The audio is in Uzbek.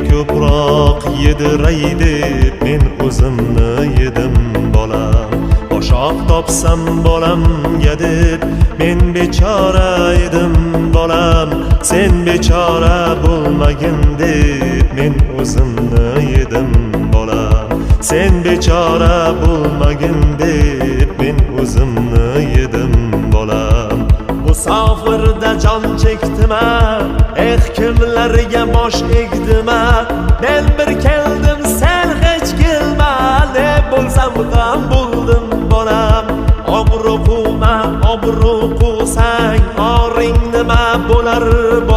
ko'proq yediray deb men o'zimni yedim bolam. Boshoq topsam bolamga deb men bechora edim bolam. Sen bechora bo'lmagin deb men o'zimni yedim bolam. Sen bechora bo'lmagin deb men o'zimni yedim bolam. Musofirda jon chekdima, kimlarga bosh egdima. Men bir keldim, sen hech kelma, ne bo'lsam ham bo'ldim bolam. Obro' quvma, obro' quvsang oring nima bo'lar bolam.